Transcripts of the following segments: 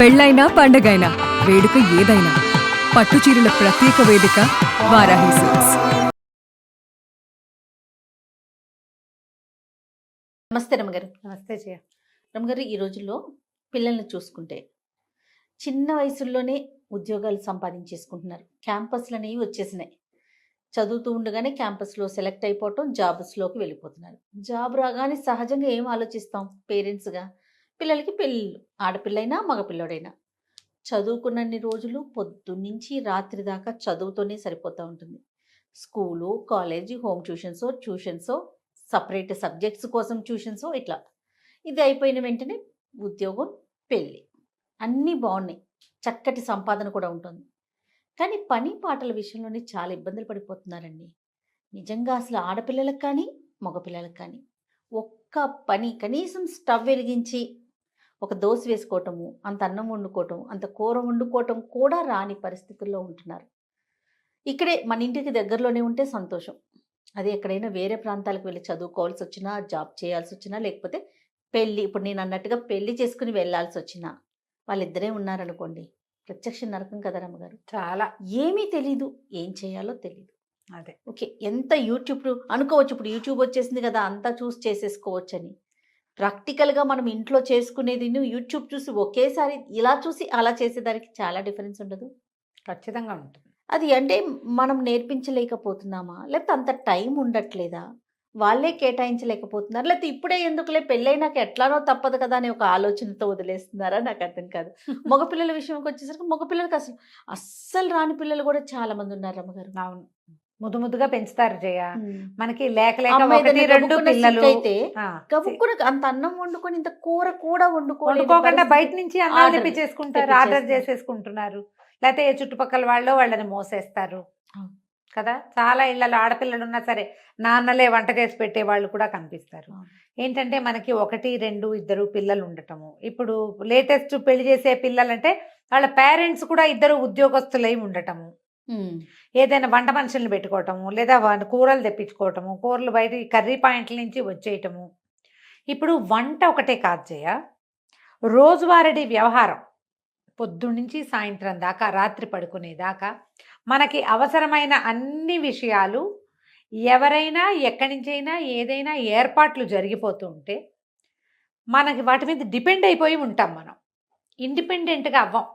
పెళ్ళైనా పండగైనా వేడుక ఏదైనా పట్టుచీరల ప్రత్యేక వేదిక వారాహి సిల్క్స్. నమస్తే రమగారు. నమస్తే జయ. రమగారు, ఈ రోజుల్లో పిల్లల్ని చూసుకుంటే చిన్న వయసుల్లోనే ఉద్యోగాలు సంపాదించేసుకుంటున్నారు. క్యాంపస్లు అనేవి వచ్చేసినాయి. చదువుతూ ఉండగానే క్యాంపస్లో సెలెక్ట్ అయిపోవటం, జాబ్స్లోకి వెళ్ళిపోతున్నారు. జాబ్ రాగానే సహజంగా ఏం ఆలోచిస్తాం పేరెంట్స్గా? పిల్లలకి పెళ్ళిళ్ళు, ఆడపిల్లైనా మగపిల్లడైనా. చదువుకున్నన్ని రోజులు పొద్దున్నుంచి రాత్రి దాకా చదువుతోనే సరిపోతూ ఉంటుంది. స్కూలు, కాలేజీ, హోమ్ ట్యూషన్సో సపరేట్ సబ్జెక్ట్స్ కోసం ట్యూషన్సో ఇట్లా. ఇది అయిపోయిన వెంటనే ఉద్యోగం, పెళ్ళి, అన్నీ బాగున్నాయి. చక్కటి సంపాదన కూడా ఉంటుంది. కానీ పని పాటల విషయంలోనే చాలా ఇబ్బందులు పడిపోతున్నారండి. నిజంగా అసలు ఆడపిల్లలకు కానీ మగపిల్లలకు కానీ ఒక్క పని, కనీసం స్టవ్ వెలిగించి ఒక దోశ వేసుకోవటము, అంత అన్నం వండుకోవటం, అంత కూర వండుకోవటం కూడా రాని పరిస్థితుల్లో ఉంటున్నారు. ఇక్కడే మన ఇంటికి దగ్గరలోనే ఉంటే సంతోషం. అది ఎక్కడైనా వేరే ప్రాంతాలకు వెళ్ళి చదువుకోవాల్సి వచ్చినా, జాబ్ చేయాల్సి వచ్చినా, లేకపోతే పెళ్ళి, ఇప్పుడు నేను అన్నట్టుగా పెళ్ళి చేసుకుని వెళ్ళాల్సి వచ్చినా, వాళ్ళిద్దరే ఉన్నారనుకోండి, ప్రత్యక్ష నరకం కదా రమ్మగారు. చాలా ఏమీ తెలీదు, ఏం చేయాలో తెలీదు. అదే. ఓకే, ఎంత యూట్యూబ్ అనుకోవచ్చు, ఇప్పుడు యూట్యూబ్ వచ్చేసింది కదా, అంతా చూసి చేసేసుకోవచ్చు అని. ప్రాక్టికల్గా మనం ఇంట్లో చేసుకునేది యూట్యూబ్ చూసి ఒకేసారి ఇలా చూసి అలా చేసేదానికి చాలా డిఫరెన్స్ ఉండదు? ఖచ్చితంగా ఉంటుంది. అది అంటే మనం నేర్పించలేకపోతున్నామా, లేకపోతే అంత టైం ఉండట్లేదా, వాళ్ళే కేటాయించలేకపోతున్నారు, లేకపోతే ఇప్పుడే ఎందుకులే పెళ్ళైనాక ఎట్లానో తప్పదు కదా అనే ఒక ఆలోచనతో వదిలేస్తున్నారా? నాకు అర్థం కాదు. మగపిల్లల విషయంకి వచ్చేసరికి మగపిల్లలకి అస్సలు రాని పిల్లలు కూడా చాలా మంది ఉన్నారు రమ్మగారు. అవును, ముద్దు ముద్దుగా పెంచుతారు జయ. ఉమ్. మనకి లేక లేక అమ్మాయి ఒకటి ఏదైనా రెండు గబుక్కున పిల్లలు sick అయితే ఆ, గబుక్కున అంత అన్నం వండుకొని ఇంత కూర కూడా వండుకోలేని వండుకోకుండా పరిస్థితి. బయట నుంచి అన్నం Order తెప్పించేసుకుంటారు, ఆర్డర్ తెప్పించేస్తారు. చేసేసుకుంటున్నారు. లేకపోతే ఏ చుట్టుపక్కల వాళ్ళని మోసేస్తారు అవును. కదా. చాలా ఇళ్లలో ఆడపిల్లలు ఉన్నా సరే నాన్నలే వంట చేసి పెట్టే వాళ్ళు కూడా కనిపిస్తారు. అవును. ఏంటంటే మనకి 1, 2, 2 పిల్లలు ఉండటము. ఇప్పుడు లేటెస్ట్ పెళ్లి చేసే పిల్లలంటే వాళ్ళ పేరెంట్స్ కూడా 2 ఉద్యోగస్తులై ఉండటము. ఉమ్. ఏదైనా వంట మనుషుల్ని పెట్టుకోవటము, లేదా కూరలు తెప్పించుకోవటము, కూరలు బయట కర్రీ పాయింట్ల నుంచి వచ్చేయటము. ఇప్పుడు వంట ఒకటే కాదు జయ, రోజువారీ వ్యవహారం పొద్దున్నుంచి సాయంత్రం దాకా, రాత్రి పడుకునేదాకా మనకి అవసరమైన అన్ని విషయాలు ఎవరైనా ఎక్కడి నుంచైనా ఏదైనా ఏర్పాట్లు జరిగిపోతూ ఉంటే మనకి వాటి మీద డిపెండ్ అయిపోయి ఉంటాం. మనం ఇండిపెండెంట్గా అవ్వం.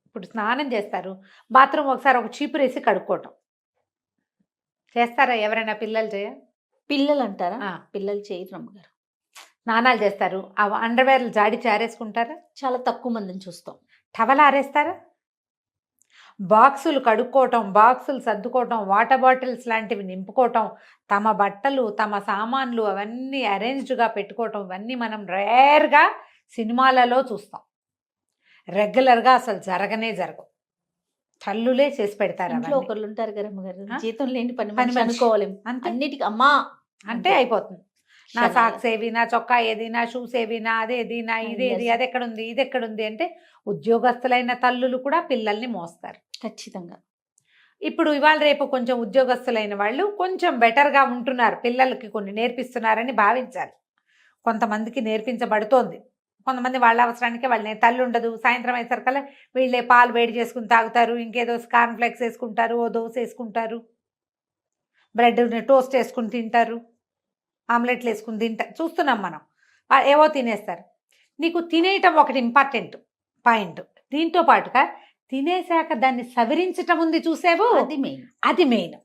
ఇప్పుడు స్నానం చేస్తారు, బాత్రూమ్ ఒకసారి ఒక చీపురేసి కడుక్కోవటం చేస్తారా ఎవరైనా పిల్లలు చేయ? పిల్లలు అంటారా? ఆ. పిల్లలు చేయరు రమ్మగారు. స్నానాలు చేస్తారు, ఆ అండర్వేర్లు జాడి చారేసుకుంటారా? చాలా తక్కువ మందిని చూస్తాం. టవల్ ఆరేస్తారా? బాక్సులు కడుక్కోవటం, బాక్సులు సర్దుకోవటం, వాటర్ బాటిల్స్ లాంటివి నింపుకోవటం, తమ బట్టలు తమ సామాన్లు అవన్నీ అరేంజ్డ్గా పెట్టుకోవటం, ఇవన్నీ మనం రేర్గా సినిమాలలో చూస్తాం. రెగ్యులర్గా అసలు జరగవు. తల్లులే చేసి పెడతారు. ఇంట్లో అవన్నీ ఒకళ్ళు ఉంటారు కదా రమ్మగారు, ఆ? జీతం లేని పని పని మనిషి మనిషి. అనుకోవాలి. అంతే, అన్నిటికీ అమ్మా అంటే అయిపోతుంది. నా క్షణాలు. సాక్స్ ఏవి, నా చొక్కా ఏది, నా షూస్ ఏవి, నా అదేది, నా ఇదేది, Yes. అది ఎక్కడుంది, ఇది ఎక్కడుంది అంటే ఉద్యోగస్తులైన తల్లులు కూడా పిల్లల్ని మోస్తారు. ఖచ్చితంగా. ఇప్పుడు ఇవాళ రేపు కొంచెం ఉద్యోగస్తులైన వాళ్ళు కొంచెం బెటర్గా ఉంటున్నారు, పిల్లలకి కొన్ని నేర్పిస్తున్నారని భావించాలి. కొంతమందికి నేర్పించబడుతోంది, కొంతమంది వాళ్ళ అవసరానికి వాళ్ళని. తల్లి ఉండదు, సాయంత్రం అయ్యేసరికల్లా వీళ్ళే పాలు వేడి చేసుకుని తాగుతారు, ఇంకేదో కార్న్ ఫ్లెక్స్ వేసుకుంటారు, ఓ దోశ వేసుకుంటారు, బ్రెడ్ టోస్ట్ వేసుకుని తింటారు, ఆమ్లెట్లు వేసుకుని తింటారు, చూస్తున్నాం మనం. ఏవో తినేస్తారు. నీకు తినేయటం ఒకటి ఇంపార్టెంట్ పాయింట్. దీంతో పాటుగా తినేశాక దాన్ని సవరించటం ఉంది చూసావు, అది మెయిన్. అది మెయిన్.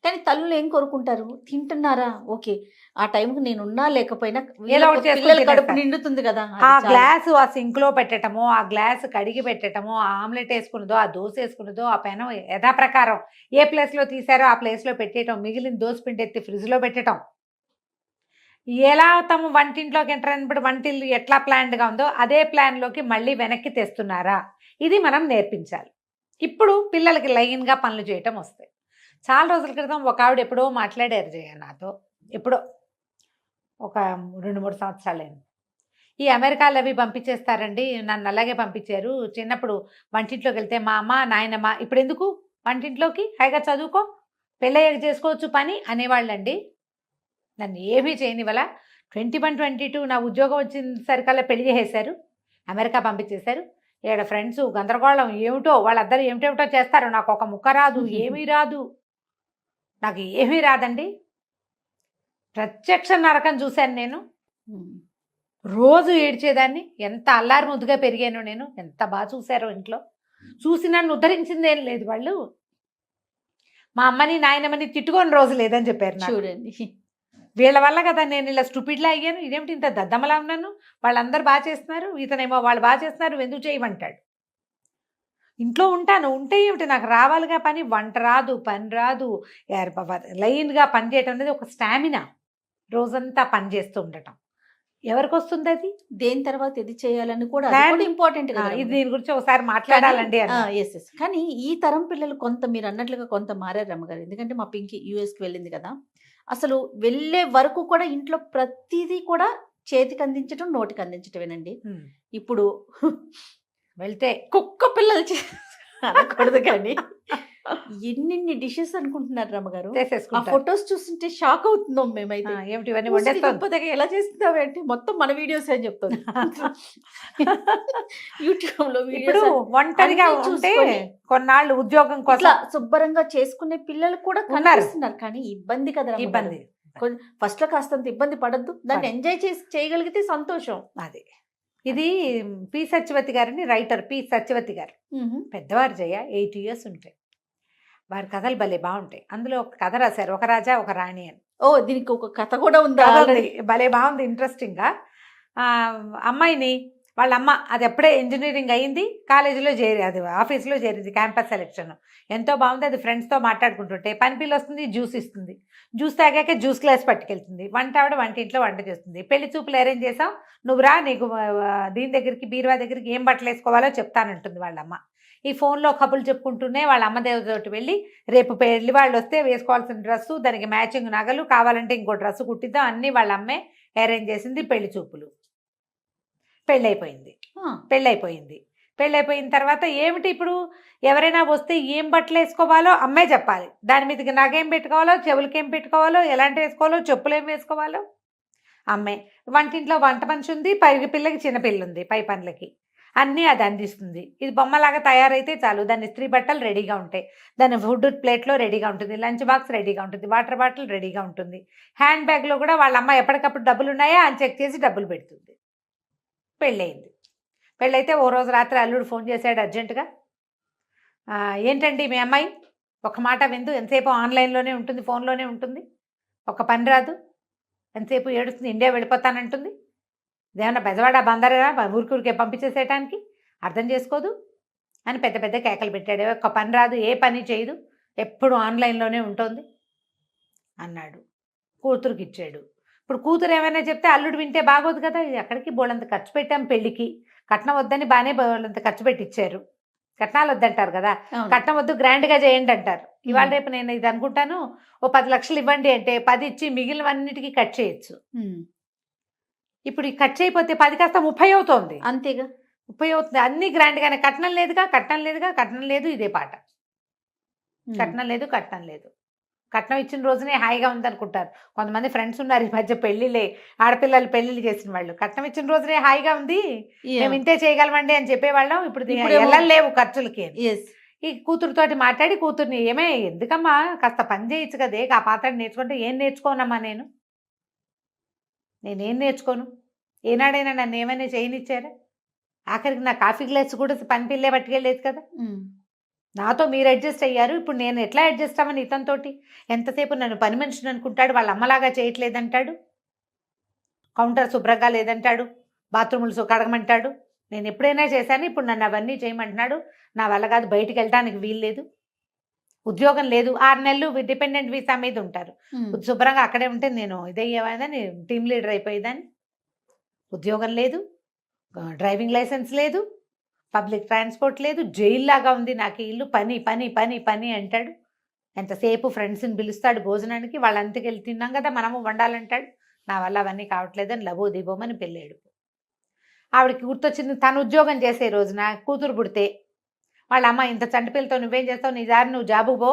కానీ తల్లులు ఏం కోరుకుంటారు? తింటున్నారా, ఓకే, ఆ టైంకి నేను ఉన్నా లేకపోయినా ఏదో ఒకటి చేసుకొని పిల్లల కడుపు తినేస్తారు. నిండుతుంది కదా. అది ఆ చాలు. గ్లాసు ఆ సింక్లో పెట్టటము, ఆ గ్లాసు కడిగి పెట్టటము, ఆ ఆమ్లెట్ వేసుకున్నదో, ఆ దోశ వేసుకున్నదో, ఆ పెనం యథాప్రకారం ఏ ప్లేస్లో తీసారో ఆ ప్లేస్లో పెట్టేయటం, మిగిలిన దోశ పిండి ఎత్తి ఫ్రిడ్జ్లో పెట్టడం. ఎలా తమ వంటింట్లోకి ఎంటర్ అయినప్పుడు వంటిల్లు ఎట్లా ప్లాన్డ్గా ఉందో అదే ప్లాన్లోకి మళ్ళీ వెనక్కి తెస్తున్నారా, ఇది మనం నేర్పించాలి. ఇప్పుడు పిల్లలకి లైన్గా పనులు చేయటం వస్తాయి. చాలా రోజుల క్రితం ఒక ఆవిడ ఎప్పుడో మాట్లాడారు జయ నాతో, ఎప్పుడో ఒక 2-3 సంవత్సరాలైంది. ఈ అమెరికాలో అవి పంపించేస్తారండి, నన్ను అలాగే పంపించారు. చిన్నప్పుడు వంటింట్లోకి వెళ్తే మా అమ్మ నాయనమ్మ, ఇప్పుడు ఎందుకు వంటింట్లోకి, హాయిగా చదువుకో, పెళ్ళయ్యాక చేసుకోవచ్చు పని అనేవాళ్ళండి. నన్ను ఏమీ చేయనివల 21, 22 నా ఉద్యోగం వచ్చిన సరికల్లా పెళ్లి చేసేశారు, అమెరికా పంపించేశారు. ఈడ ఫ్రెండ్స్ గందరగోళం ఏమిటో వాళ్ళందరూ ఏమిటేమిటో చేస్తారు. నాకు ఒక ముక్క రాదు, ఏమీ రాదు, నాకు ఏమీ రాదండి. ప్రత్యక్ష నరకం చూశాను నేను. రోజు ఏడ్చేదాన్ని. ఎంత అల్లారి ముద్దుగా పెరిగాను నేను. ఎంత బాగా చూశారో ఇంట్లో. చూసి నన్ను ఉద్ధరించిందేం లేదు వాళ్ళు. మా అమ్మని నాయనమ్మని తిట్టుకొని రోజు లేదని చెప్పారు నాకు. చూడండి. వీళ్ళ వల్ల కదా నేను ఇలా స్టూపిడ్లా అయ్యాను. ఇదేమిటి ఇంత దద్దమ్మలా ఉన్నాను, వాళ్ళందరూ బాగా చేస్తున్నారు, ఇతనేమో వాళ్ళు బాగా చేస్తున్నారు, నువ్వు ఎందుకు చేయమంటాడు. ఇంట్లో ఉంటాను, ఉంటే ఏమిటి నాకు రావాలిగా పని. వంట రాదు, పని రాదు, లైన్గా పని చేయటం అనేది ఒక స్టామినా. రోజంతా పని చేస్తూ ఉండటం ఎవరికి వస్తుంది అది? దేని తర్వాత ఇది చేయాలని కూడా ఇంపార్టెంట్ కదా. ఇది దీని గురించి ఒకసారి మాట్లాడాలండి అని. Yes yes. కానీ ఈ తరం పిల్లలు కొంత మీరు అన్నట్లుగా కొంత మారారు రమ్మగారు. ఎందుకంటే మా పింకి యూఎస్కి వెళ్ళింది కదా, అసలు వెళ్ళే వరకు కూడా ఇంట్లో ప్రతిదీ కూడా చేతికి అందించడం, నోటికి అందించటమేనండి. ఇప్పుడు వెళ్తే కుక్క పిల్లలు అనకూడదు కానీ ఎన్ని డిషెస్ అనుకుంటున్నారు రమ్మగారు. ఆ ఫొటోస్ చూస్తుంటే షాక్ అవుతున్నాం మేమైతే. ఏమిటి ఇవన్నీ వండేస్తాం, ఎలా చేస్తున్నావేంటి, మొత్తం మన వీడియోస్ అని చెప్తుంది యూట్యూబ్ లో. ఇప్పుడు ఒంటరిగా ఉంటే కొన్నాళ్ళు ఉద్యోగం కోసం శుభ్రంగా చేసుకునే పిల్లలు కూడా కనిపిస్తున్నారు. కానీ ఇబ్బంది కదా, ఇబ్బంది. ఫస్ట్ లో కాస్తంత ఇబ్బంది పడద్దు, దాన్ని ఎంజాయ్ చేసి చేయగలిగితే సంతోషం. అది ఇది పి సత్యవతి గారిని, రైటర్ పి సత్యవతి గారు. పెద్దవారు జయ 80 years ఉంటాయి. వారి కథలు భలే బాగుంటాయి. అందులో ఒక కథ రాశారు, ఒక రాజా ఒక రాణి అని. ఓ, దీనికి ఒక కథ కూడా ఉందా? భలే బాగుంది, ఇంట్రెస్టింగ్గా. అమ్మాయిని వాళ్ళ అమ్మ అది ఎప్పుడే ఇంజనీరింగ్ అయింది, కాలేజీలో చేరి అది ఆఫీస్లో చేరింది, క్యాంపస్ సెలెక్షన్ ఎంతో బాగుంది. అది ఫ్రెండ్స్తో మాట్లాడుకుంటుంటే పని పిల్ల వస్తుంది, జ్యూస్ ఇస్తుంది, జ్యూస్ తాగాక జ్యూస్ గ్లాస్ పట్టుకెళ్తుంది. వంట ఆవిడ వంటింట్లో వంట చేస్తుంది. పెళ్లి చూపులు అరేంజ్ చేసాం, నువ్వు రా, నీకు దీని దగ్గరికి బీరువా దగ్గరికి ఏం బట్టలు వేసుకోవాలో చెప్తానంటుంది వాళ్ళమ్మ. ఈ ఫోన్లో కబుర్లు చెప్పుకుంటూనే వాళ్ళ అమ్మ దేవతోటి వెళ్ళి రేపు పెళ్లి వాళ్ళు వస్తే వేసుకోవాల్సిన డ్రెస్సు, దానికి మ్యాచింగ్ నగలు, కావాలంటే ఇంకో డ్రెస్సు కుట్టిద్దాం, అన్నీ వాళ్ళ అమ్మే అరేంజ్ చేసింది. పెళ్లి చూపులు, పెళ్ళైపోయింది. పెళ్ళైపోయిన తర్వాత ఏమిటి ఇప్పుడు ఎవరైనా వస్తే ఏం బట్టలు వేసుకోవాలో అమ్మే చెప్పాలి. దాని మీదకి నగేం పెట్టుకోవాలో, చెవులకి ఏం పెట్టుకోవాలో, ఎలాంటి వేసుకోవాలో, చెప్పులు ఏం వేసుకోవాలో అమ్మే. వంటింట్లో వంట మనిషి ఉంది, పై పిల్లకి చిన్నపిల్ల ఉంది, పై పనులకి అన్నీ అది అందిస్తుంది. ఇది బొమ్మలాగా తయారైతే చాలు, దాని ఇస్త్రీ బట్టలు రెడీగా ఉంటాయి, దాని ఫుడ్ ప్లేట్లో రెడీగా ఉంటుంది, లంచ్ బాక్స్ రెడీగా ఉంటుంది, వాటర్ బాటిల్ రెడీగా ఉంటుంది, హ్యాండ్ బ్యాగ్లో కూడా వాళ్ళ అమ్మ ఎప్పటికప్పుడు డబ్బులు ఉన్నాయా అని చెక్ చేసి డబ్బులు పెడుతుంది. పెళ్ళయింది. పెళ్ళైతే ఓ రోజు రాత్రి అల్లుడు ఫోన్ చేశాడు అర్జెంటుగా. ఏంటండి మీ అమ్మాయి ఒక మాట విందు, ఎంతసేపు ఆన్లైన్లోనే ఉంటుంది, ఫోన్లోనే ఉంటుంది, ఒక పని రాదు, ఎంతసేపు ఏడుస్తుంది, ఇండియా వెళ్ళిపోతానంటుంది, ఇదేమన్నా బెజవాడ బందరా ఊరికే పంపించేసేయటానికి, అర్థం చేసుకోదు అని పెద్ద పెద్ద కేకలు పెట్టాడు. ఒక పని రాదు, ఏ పని చేయదు, ఎప్పుడు ఆన్లైన్లోనే ఉంటుంది అన్నాడు. కూతురుకి ఇచ్చాడు. ఇప్పుడు కూతురు ఏమైనా చెప్తే అల్లుడు వింటే బాగోదు కదా. ఎక్కడికి బోళ్ళంత ఖర్చు పెట్టాం పెళ్ళికి, కట్నం వద్దని బాగానే బోళ్ళంత ఖర్చు పెట్టించారు. కట్నాలు వద్దంటారు కదా, కట్నం వద్దు గ్రాండ్గా చేయండి అంటారు. ఇవాళ రేపు నేను ఇది అనుకుంటాను, ఓ 10 లక్షలు ఇవ్వండి అంటే 10 ఇచ్చి మిగిలినవన్నిటికీ కట్ చేయొచ్చు. ఇప్పుడు ఈ కట్ చేయకపోతే 10 కాస్త 30 అవుతుంది. అంతేగా, 30 అవుతుంది. అన్ని గ్రాండ్గానే. కట్నం లేదుగా, కట్నం లేదుగా, కట్నం లేదు, ఇదే పాట. కట్నం లేదు, కట్నం లేదు. కట్నం ఇచ్చిన రోజునే హాయిగా ఉందనుకుంటారు కొంతమంది ఫ్రెండ్స్ ఉన్నారు ఈ మధ్య, పెళ్ళిళ్ళే ఆడపిల్లలు పెళ్ళిళ్ళు చేసిన వాళ్ళు. కట్నం ఇచ్చిన రోజునే హాయిగా ఉంది, మేము ఇంతే చేయగలమండి అని చెప్పేవాళ్ళం. ఇప్పుడు వెళ్ళలేవు ఖర్చులకి. ఈ కూతురుతోటి మాట్లాడి కూతుర్ని, ఏమే ఎందుకమ్మా కాస్త పని చేయొచ్చు కదే, ఆ పాత్ర నేర్చుకుంటే. ఏం నేర్చుకోనమ్మా నేనేం నేర్చుకోను, ఏనాడైనా నన్ను ఏమైనా చేయనిచ్చారా? ఆఖరికి నా కాఫీ గ్లాస్ కూడా పని పిల్లే పట్టుకెళ్ళలేదు కదా. నాతో మీరు అడ్జస్ట్ అయ్యారు, ఇప్పుడు నేను ఎట్లా అడ్జస్ట్ అవ్వను ఇతనితోటి? ఎంతసేపు నన్ను పని మనిషిని అనుకుంటాడు, వాళ్ళ అమ్మలాగా చేయట్లేదంటాడు, కౌంటర్ శుభ్రంగా లేదంటాడు, బాత్రూములు కడగమంటాడు. నేను ఎప్పుడైనా చేశాను, ఇప్పుడు నన్ను అవన్నీ చేయమంటున్నాడు. నా వల్ల కాదు, బయటికి వెళ్ళడానికి వీలు లేదు, ఉద్యోగం లేదు, 6 నెలలు డిపెండెంట్ వీసా మీద ఉంటారు. శుభ్రంగా అక్కడే ఉంటే నేను ఇదయ్యేవాదని, టీమ్ లీడర్ అయిపోయేదాన్ని. ఉద్యోగం లేదు, డ్రైవింగ్ లైసెన్స్ లేదు, పబ్లిక్ ట్రాన్స్పోర్ట్ లేదు, జైల్లాగా ఉంది నాకు ఇల్లు, పని పని పని పని అంటాడు. ఎంతసేపు ఫ్రెండ్స్ని పిలుస్తాడు భోజనానికి, వాళ్ళంతకి వెళ్ళి తిన్నాం కదా మనము వండాలంటాడు. నా వల్ల అవన్నీ కావట్లేదని లబో దిబోమని పెళ్ళాడు. ఆవిడకి గుర్తొచ్చింది, తను ఉద్యోగం చేసే రోజున కూతురు పుడితే వాళ్ళ అమ్మ, ఇంత చంటి పిల్లతో నువ్వేం చేస్తావు, నీ దారి నువ్వు జాబు పో,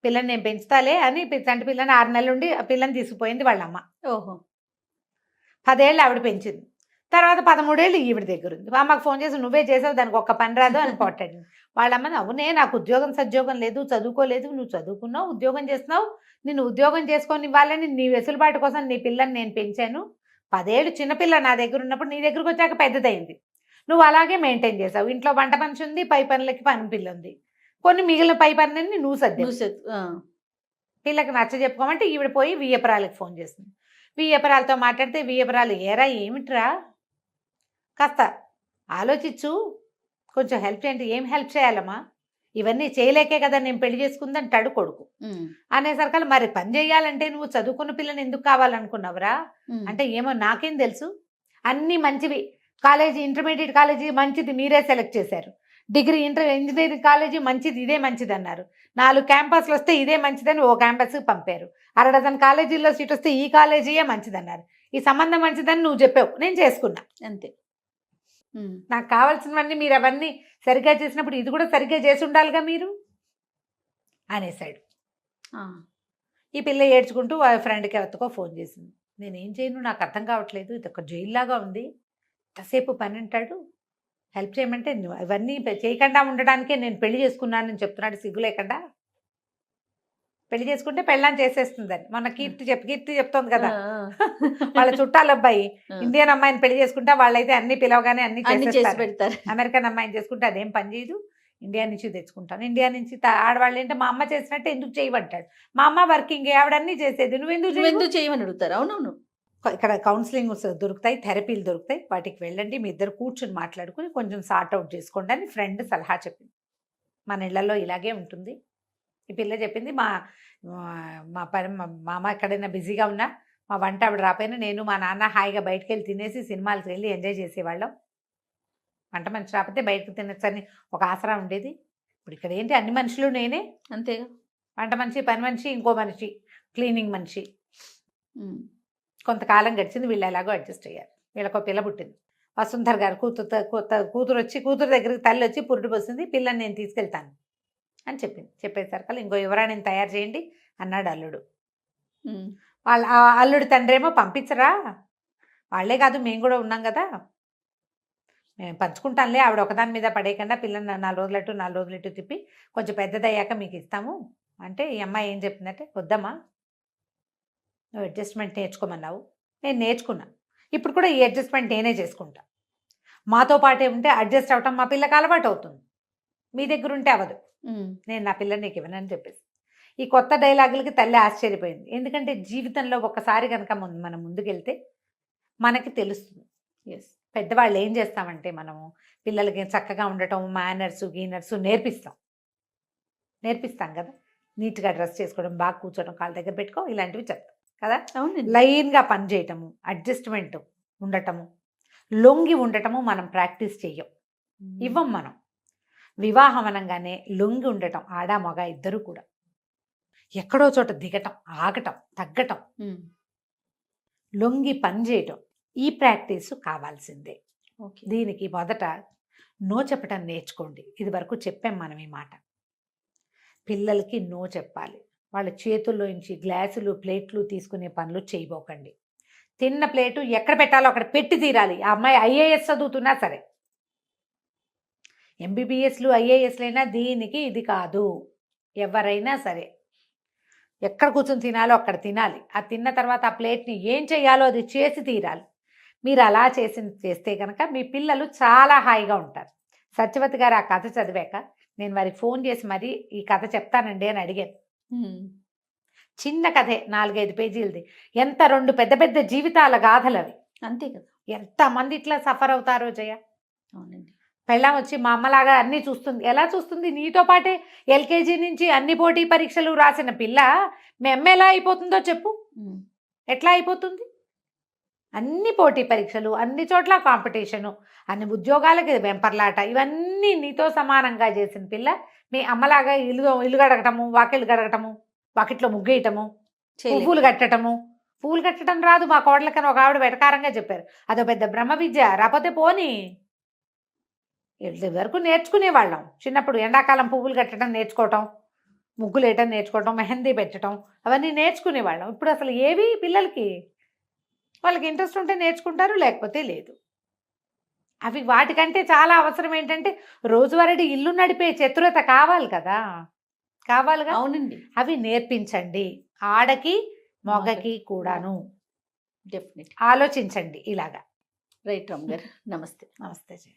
పిల్లని నేను పెంచుతాలే అని చంటి పిల్లని 6 నెలలు ఉండి ఆ పిల్లని తీసుకుపోయింది వాళ్ళమ్మ. 10 ఏళ్ళు ఆవిడ పెంచింది. తర్వాత 13 ఏళ్ళు ఈవిడ దగ్గర ఉంది. మా అమ్మకి ఫోన్ చేసి నువ్వే చేసావు దానికి ఒక్క పని రాదు అని పోటాడు. వాళ్ళమ్మని అవునే నాకు ఉద్యోగం సద్యోగం లేదు, చదువుకోలేదు, నువ్వు చదువుకున్నావు, ఉద్యోగం చేస్తున్నావు, నిన్ను ఉద్యోగం చేసుకొని వాళ్ళని నీ వెసులుబాటు కోసం నీ పిల్లని నేను పెంచాను. 10 ఏళ్ళు చిన్నపిల్ల నా దగ్గర ఉన్నప్పుడు నీ దగ్గరకు వచ్చాక పెద్దదైంది. నువ్వు అలాగే మెయింటైన్ చేసావు. ఇంట్లో వంట మనిషి ఉంది, పై పనులకి పని పిల్ల ఉంది. కొన్ని మిగిలిన పై పనులన్నీ నువ్వు సర్దావు. పిల్లకి నచ్చ చెప్పుకోమంటే ఈవిడ పోయి వియ్యపురాలకి ఫోన్ చేసింది. వియ్యపురాలతో మాట్లాడితే వియ్యపురాలు ఏరా ఏమిట్రా కాస్త ఆలోచించు, కొంచెం హెల్ప్ చేయండి. ఏం హెల్ప్ చేయాలమ్మా, ఇవన్నీ చేయలేకే కదా నేను పెళ్లి చేసుకుందంటాడు కొడుకు. అనేసరికల్ మరి పని చేయాలంటే నువ్వు చదువుకున్న పిల్లని ఎందుకు కావాలనుకున్నావురా అంటే ఏమో నాకేం తెలుసు, అన్నీ మంచివి, కాలేజీ ఇంటర్మీడియట్ కాలేజీ మంచిది మీరే సెలెక్ట్ చేశారు, డిగ్రీ ఇంజనీరింగ్ కాలేజీ మంచిది ఇదే మంచిది అన్నారు, 4 క్యాంపస్లు వస్తే ఇదే మంచిదని ఓ క్యాంపస్కి పంపారు, 6 డజన్ కాలేజీల్లో సీట్ వస్తే ఈ కాలేజీయే మంచిదన్నారు, ఈ సంబంధం మంచిదని నువ్వు చెప్పావు, నేను చేసుకున్నా అంతే. నాకు కావాల్సినవన్నీ మీరు అవన్నీ సరిగ్గా చేసినప్పుడు ఇది కూడా సరిగ్గా చేసి ఉండాలిగా మీరు అనేసాడు. ఈ పిల్ల ఏడ్చుకుంటూ వాళ్ళ ఫ్రెండ్కి ఎవరికో ఫోన్ చేసింది. నేనేం చేయను, నాకు అర్థం కావట్లేదు, ఇది ఒక జైల్లాగా ఉంది, ఎంతసేపు పని అంటాడు, హెల్ప్ చేయమంటే ఇవన్నీ చేయకుండా ఉండడానికే నేను పెళ్లి చేసుకున్నానని చెప్తున్నాడు సిగ్గు లేకుండా. పెళ్లి చేసుకుంటే పెళ్ళాన్ని చేసేస్తుందని మన కీర్తి చెప్తోంది కదా, వాళ్ళ చుట్టాల అబ్బాయి ఇండియన్ అమ్మాయిని పెళ్లి చేసుకుంటే వాళ్ళైతే అన్ని పిలవగానే అన్ని చేసి పెడతారు. అమెరికన్ అమ్మాయిని చేసుకుంటే అదేం పని చేయదు, ఇండియా నుంచి తెచ్చుకుంటాను, ఇండియా నుంచి ఆడవాళ్ళు ఏంటంటే మా అమ్మ చేసినట్టే ఎందుకు చేయమంటాడు, మా అమ్మ వర్కింగ్ ఆవిడన్నీ చేసేది, నువ్వెందుకు చేయమని అడుగుతారు. అవునవును, ఇక్కడ కౌన్సిలింగ్ దొరుకుతాయి, థెరపీలు దొరుకుతాయి, వాటికి వెళ్ళండి, మీ ఇద్దరు కూర్చొని మాట్లాడుకుని కొంచెం సార్ట్ అవుట్ చేసుకోండి అని ఫ్రెండ్ సలహా చెప్పింది. మన ఇళ్లలో ఇలాగే ఉంటుంది. ఈ పిల్ల చెప్పింది మా అమ్మ ఎక్కడైనా బిజీగా ఉన్నా మా వంట ఆవిడ రాపోయినా నేను మా నాన్న హాయిగా బయటకు వెళ్ళి తినేసి సినిమాలకు వెళ్ళి ఎంజాయ్ చేసేవాళ్ళం, వంట మనిషి రాకపోతే బయటకు తినచ్చని ఒక ఆసరా ఉండేది. ఇప్పుడు ఇక్కడ ఏంటి అన్ని మనుషులు నేనే అంతేగా, వంట మనిషి, పని మనిషి, ఇంకో మనిషి, క్లీనింగ్ మనిషి. కొంతకాలం గడిచింది, వీళ్ళు ఎలాగో అడ్జస్ట్ అయ్యారు. వీళ్ళకో పిల్ల పుట్టింది. వసుంధర గారు కూతురు దగ్గరికి తల్లి వచ్చి పురుడు పోసింది, పిల్లని నేను తీసుకెళ్తాను అని చెప్పింది. చెప్పేసరికి ఇంకో యువరాణిని తయారు చేయండి అన్నాడు అల్లుడు. వాళ్ళ అల్లుడు తండ్రి ఏమో పంపించరా, వాళ్ళే కాదు మేము కూడా ఉన్నాం కదా, మేము పంచుకుంటానులే, ఆవిడ ఒకదాని మీద పడేయకుండా పిల్లని 4 రోజులట్టు తిప్పి కొంచెం పెద్దదయ్యాక మీకు ఇస్తాము అంటే, ఈ అమ్మాయి ఏం చెప్పిందంటే వద్దమ్మా, నువ్వు అడ్జస్ట్మెంట్ నేర్చుకోమన్నావు, నేను నేర్చుకున్నా, ఇప్పుడు కూడా ఈ అడ్జస్ట్మెంట్ నేనే చేసుకుంటా, మాతో పాటే ఉంటే అడ్జస్ట్ అవటం మా పిల్లకి అలవాటు అవుతుంది, మీ దగ్గర ఉంటే అవ్వదు, నేను నా పిల్లని నీకు ఇవ్వనని చెప్పేసి. ఈ కొత్త డైలాగులకి తల్లి ఆశ్చర్యపోయింది. ఎందుకంటే జీవితంలో ఒకసారి కనుక మనం ముందుకెళ్తే మనకి తెలుస్తుంది. పెద్దవాళ్ళు ఏం చేస్తామంటే మనము పిల్లలకి చక్కగా ఉండటం, మేనర్స్ గీనర్స్ నేర్పిస్తాం కదా, నీట్గా డ్రెస్ చేసుకోవడం, బాగా కూర్చోవడం, కాళ్ళ దగ్గర పెట్టుకో, ఇలాంటివి చెప్తాం కదా. లైన్గా పని చేయటము, అడ్జస్ట్మెంట్ ఉండటము, లొంగి ఉండటము మనం ప్రాక్టీస్ చెయ్యం, ఇవ్వం మనం. వివాహం అనగానే లొంగి ఉండటం, ఆడ మగ ఇద్దరు కూడా ఎక్కడో చోట దిగటం, ఆగటం, తగ్గటం, లొంగి పని చేయటం, ఈ ప్రాక్టీసు కావాల్సిందే. దీనికి మొదట నో చెప్పటం నేర్చుకోండి. ఇది వరకు చెప్పాం మనం ఈ మాట. పిల్లలకి నో చెప్పాలి. వాళ్ళ చేతుల్లో నుంచి గ్లాసులు ప్లేట్లు తీసుకునే పనులు చేయబోకండి. తిన్న ప్లేటు ఎక్కడ పెట్టాలో అక్కడ పెట్టి తీరాలి. ఆ అమ్మాయి ఐఏఎస్ చదువుతున్నా సరే, ఎంబీబీఎస్లు ఐఏఎస్లైనా దీనికి ఇది కాదు. ఎవరైనా సరే ఎక్కడ కూర్చొని తినాలో అక్కడ తినాలి. ఆ తిన్న తర్వాత ఆ ప్లేట్ని ఏం చేయాలో అది చేసి తీరాలి. మీరు అలా చేస్తే కనుక మీ పిల్లలు చాలా హాయిగా ఉంటారు. సత్యవతి గారు ఆ కథ చదివాక నేను వారికి ఫోన్ చేసి మరి ఈ కథ చెప్తానండి అని అడిగాను. చిన్న కథే, 4-5 పేజీలది. ఎంత 2 పెద్ద పెద్ద జీవితాల గాథలు అవి. అంతే కదా, ఎంతమంది ఇట్లా సఫర్ అవుతారో జయ. అవునండి. పెళ్ళాం వచ్చి మా అమ్మలాగా అన్నీ చూస్తుంది. ఎలా చూస్తుంది? నీతో పాటే ఎల్కేజీ నుంచి అన్ని పోటీ పరీక్షలు రాసిన పిల్ల మీ అమ్మ ఎలా అయిపోతుందో చెప్పు. ఎట్లా అయిపోతుంది? అన్ని పోటీ పరీక్షలు, అన్ని చోట్ల కాంపిటీషను, అన్ని ఉద్యోగాలకి వెంపర్లాట, ఇవన్నీ నీతో సమానంగా చేసిన పిల్ల మీ అమ్మలాగా ఇల్లు గడగటము, వాకిళ్ళు గడగటము, వాకిట్లో ముగ్గేయటము, పువ్వులు కట్టటము. పువ్వులు కట్టడం రాదు మా కోడలకని ఒక ఆవిడ వెటకారంగా చెప్పారు. అదో పెద్ద బ్రహ్మ విద్య. రాకపోతే పోనీ, వరకు నేర్చుకునేవాళ్ళం చిన్నప్పుడు. ఎండాకాలం పువ్వులు కట్టడం నేర్చుకోవటం, ముగ్గులు వేయటం నేర్చుకోవటం, మెహందీ పెట్టడం, అవన్నీ నేర్చుకునేవాళ్ళం. ఇప్పుడు అసలు ఏవి పిల్లలకి, వాళ్ళకి ఇంట్రెస్ట్ ఉంటే నేర్చుకుంటారు, లేకపోతే లేదు. అవి వాటికంటే చాలా అవసరం ఏంటంటే రోజువారీ ఇల్లు నడిపే చతురత కావాలి కదా, కావాలిగా. అవునండి, అవి నేర్పించండి, ఆడకి మగకి కూడాను. డెఫినెట్. ఆలోచించండి ఇలాగా. రైట్ రామ్ గారు, నమస్తే. నమస్తే జయ.